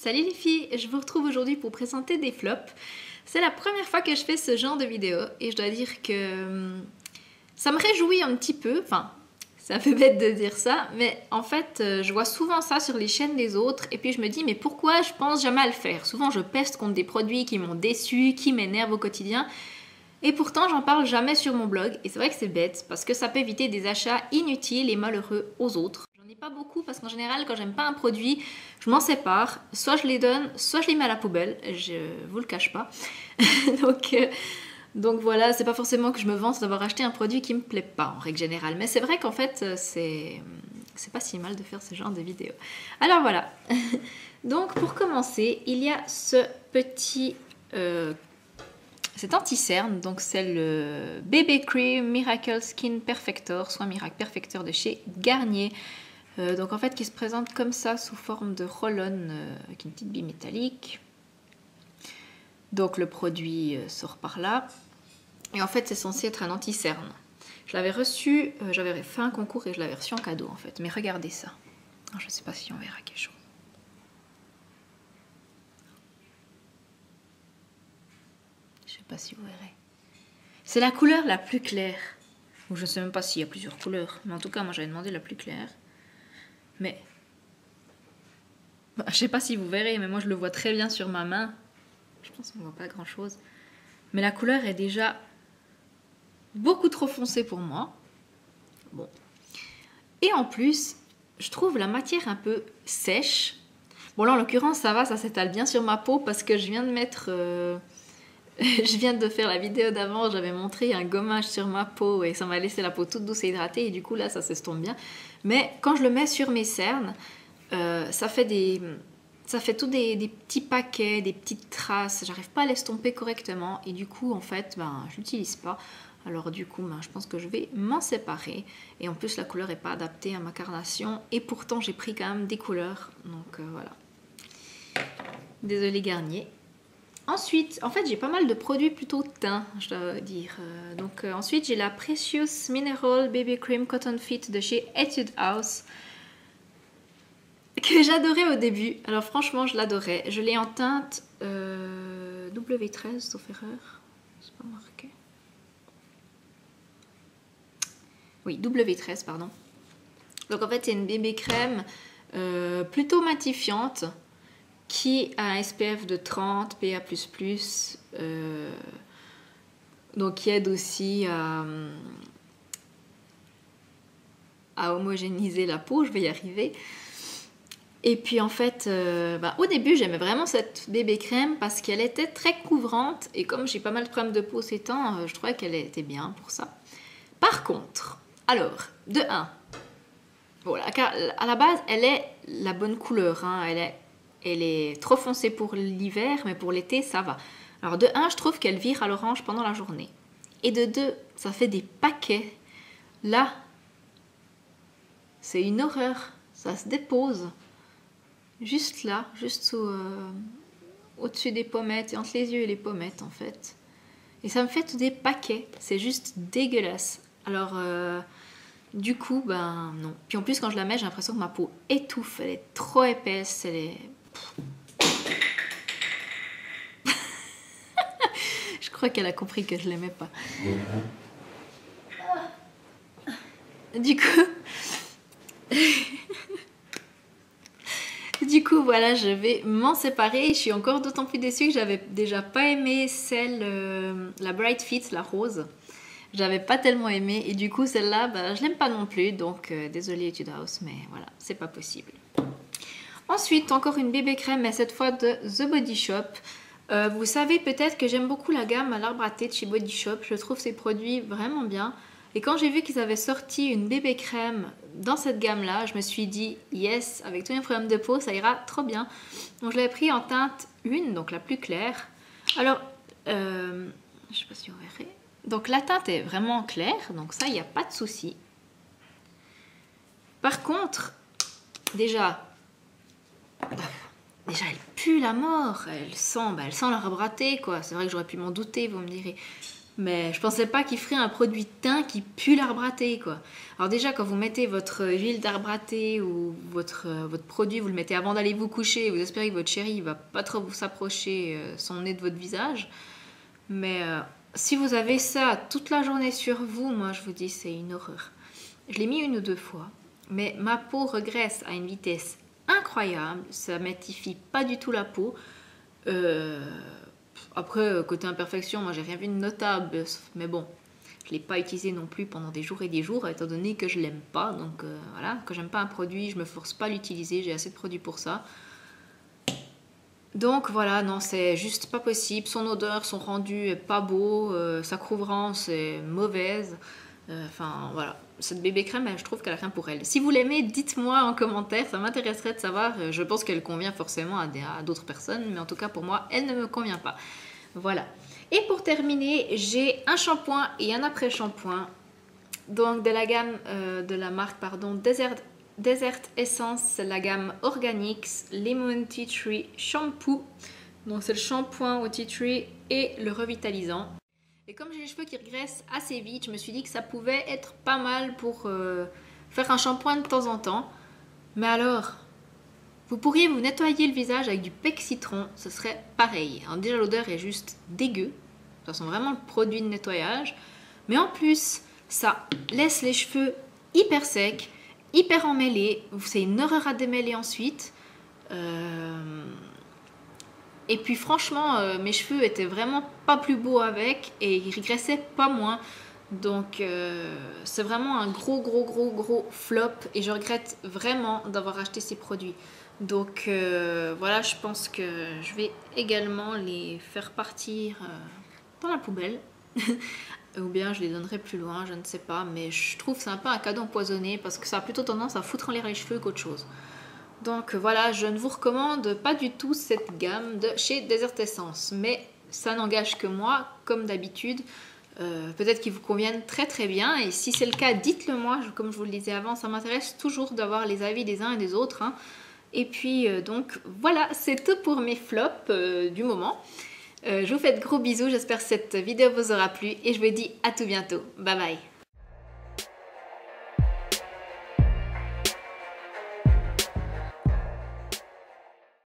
Salut les filles, je vous retrouve aujourd'hui pour présenter des flops. C'est la première fois que je fais ce genre de vidéo et je dois dire que ça me réjouit un petit peu, enfin c'est un peu bête de dire ça, mais en fait je vois souvent ça sur les chaînes des autres et puis je me dis mais pourquoi je pense jamais à le faire? Souvent je peste contre des produits qui m'ont déçu, qui m'énervent au quotidien et pourtant j'en parle jamais sur mon blog et c'est vrai que c'est bête parce que ça peut éviter des achats inutiles et malheureux aux autres. Pas beaucoup parce qu'en général quand j'aime pas un produit je m'en sépare, soit je les donne soit je les mets à la poubelle, je vous le cache pas. donc voilà, c'est pas forcément que je me vante d'avoir acheté un produit qui me plaît pas en règle générale, mais c'est vrai qu'en fait c'est pas si mal de faire ce genre de vidéo. Alors voilà, donc pour commencer il y a ce petit cet anti-cerne, donc c'est le BB Cream Miracle Skin Perfector, soit Miracle Perfector de chez Garnier. Donc en fait qui se présente comme ça sous forme de roll-on avec une petite bille métallique. Donc le produit sort par là et en fait c'est censé être un anti-cerne. Je l'avais reçu, j'avais fait un concours et je l'avais reçu en cadeau en fait, mais regardez ça. Je ne sais pas si on verra quelque chose. Je ne sais pas si vous verrez. C'est la couleur la plus claire. Ou je ne sais même pas s'il y a plusieurs couleurs, mais en tout cas moi j'avais demandé la plus claire. Mais je sais pas si vous verrez, mais moi je le vois très bien sur ma main. Je pense qu'on ne voit pas grand chose. Mais la couleur est déjà beaucoup trop foncée pour moi. Bon. Et en plus, je trouve la matière un peu sèche. Bon là en l'occurrence ça va, ça s'étale bien sur ma peau parce que je viens de mettre... je viens de faire la vidéo d'avant, j'avais montré un gommage sur ma peau et ça m'a laissé la peau toute douce et hydratée et du coup là ça s'estompe bien. Mais quand je le mets sur mes cernes, ça fait tous des petits paquets, des petites traces, j'arrive pas à l'estomper correctement et du coup en fait je l'utilise pas. Alors du coup je pense que je vais m'en séparer et en plus la couleur est pas adaptée à ma carnation et pourtant j'ai pris quand même des couleurs donc voilà. Désolée Garnier. Ensuite, en fait, j'ai pas mal de produits plutôt teints, je dois dire. Ensuite, j'ai la Precious Mineral Baby Cream Cotton Fit de chez Etude House que j'adorais au début. Alors franchement, je l'adorais. Je l'ai en teinte W13, sauf erreur. C'est pas marqué. Oui, W13, pardon. Donc en fait, c'est une bébé crème plutôt matifiante qui a un SPF de 30, PA++, donc qui aide aussi à homogénéiser la peau, je vais y arriver. Et puis en fait, au début j'aimais vraiment cette bébé crème parce qu'elle était très couvrante et comme j'ai pas mal de problèmes de peau ces temps, je trouvais qu'elle était bien pour ça. Par contre, alors, de 1, voilà, à la base elle est la bonne couleur, hein, elle est trop foncée pour l'hiver, mais pour l'été, ça va. Alors de 1, je trouve qu'elle vire à l'orange pendant la journée. Et de 2, ça fait des paquets. Là, c'est une horreur. Ça se dépose. Juste là, juste au-dessus des pommettes, et entre les yeux et les pommettes en fait. Et ça me fait tous des paquets. C'est juste dégueulasse. Alors, du coup, non. Puis en plus, quand je la mets, j'ai l'impression que ma peau étouffe. Elle est trop épaisse, elle est... Je crois qu'elle a compris que je l'aimais pas. Du coup, voilà, je vais m'en séparer. Je suis encore d'autant plus déçue que j'avais déjà pas aimé celle, la Bright Fit, la rose. J'avais pas tellement aimé et du coup celle-là, je l'aime pas non plus. Donc désolée Etude House, mais voilà, c'est pas possible. Ensuite, encore une bébé crème, mais cette fois de The Body Shop. Vous savez peut-être que j'aime beaucoup la gamme à l'arbre à thé de chez Body Shop. Je trouve ces produits vraiment bien. Et quand j'ai vu qu'ils avaient sorti une bébé crème dans cette gamme-là, je me suis dit, yes, avec tous mes problèmes de peau, ça ira trop bien. Donc je l'avais pris en teinte 1, donc la plus claire. Alors, je sais pas si on verrait. Donc la teinte est vraiment claire, donc ça, il n'y a pas de souci. Par contre, déjà, elle pue la mort, elle sent l'arbre à thé, quoi. C'est vrai que j'aurais pu m'en douter, vous me direz. Mais je pensais pas qu'il ferait un produit de teint qui pue l'arbre à thé, quoi. Alors déjà, quand vous mettez votre huile d'arbre à thé ou votre produit, vous le mettez avant d'aller vous coucher, vous espérez que votre chéri va pas trop vous s'approcher son nez de votre visage. Mais si vous avez ça toute la journée sur vous, moi je vous dis c'est une horreur. Je l'ai mis 1 ou 2 fois, mais ma peau regraisse à une vitesse incroyable, ça m'étifie pas du tout la peau. Après, côté imperfection, moi j'ai rien vu de notable, mais bon, je l'ai pas utilisé non plus pendant des jours et des jours, étant donné que je l'aime pas. Donc voilà, quand j'aime pas un produit, je me force pas à l'utiliser, j'ai assez de produits pour ça. Donc voilà, non, c'est juste pas possible. Son odeur, son rendu est pas beau, sa couvrance est mauvaise. Enfin voilà, cette bébé crème, je trouve qu'elle a rien pour elle. Si vous l'aimez, dites-moi en commentaire, ça m'intéresserait de savoir. Je pense qu'elle convient forcément à d'autres personnes, mais en tout cas pour moi, elle ne me convient pas. Voilà. Et pour terminer, j'ai un shampoing et un après-shampoing. Donc de la gamme de la marque Desert Essence, la gamme Organics Lemon Tea Tree Shampoo. Donc c'est le shampoing au tea tree et le revitalisant. Et comme j'ai les cheveux qui regressent assez vite, je me suis dit que ça pouvait être pas mal pour faire un shampoing de temps en temps. Mais alors, vous pourriez vous nettoyer le visage avec du pec citron, ce serait pareil. Alors déjà l'odeur est juste dégueu, ça sent vraiment le produit de nettoyage. Mais en plus, ça laisse les cheveux hyper secs, hyper emmêlés. C'est une horreur à démêler ensuite. Et puis franchement, mes cheveux étaient vraiment pas plus beaux avec et ils régressaient pas moins. Donc c'est vraiment un gros flop et je regrette vraiment d'avoir acheté ces produits. Donc voilà, je pense que je vais également les faire partir dans la poubelle. Ou bien je les donnerai plus loin, je ne sais pas. Mais je trouve que c'est un peu un cadeau empoisonné parce que ça a plutôt tendance à foutre en l'air les cheveux qu'autre chose. Donc voilà, je ne vous recommande pas du tout cette gamme de chez Desert Essence. Mais ça n'engage que moi, comme d'habitude. Peut-être qu'ils vous conviennent très bien. Et si c'est le cas, dites-le moi. Comme je vous le disais avant, ça m'intéresse toujours d'avoir les avis des uns et des autres. Hein. Et puis donc voilà, c'est tout pour mes flops du moment. Je vous fais de gros bisous. J'espère que cette vidéo vous aura plu. Et je vous dis à tout bientôt. Bye bye.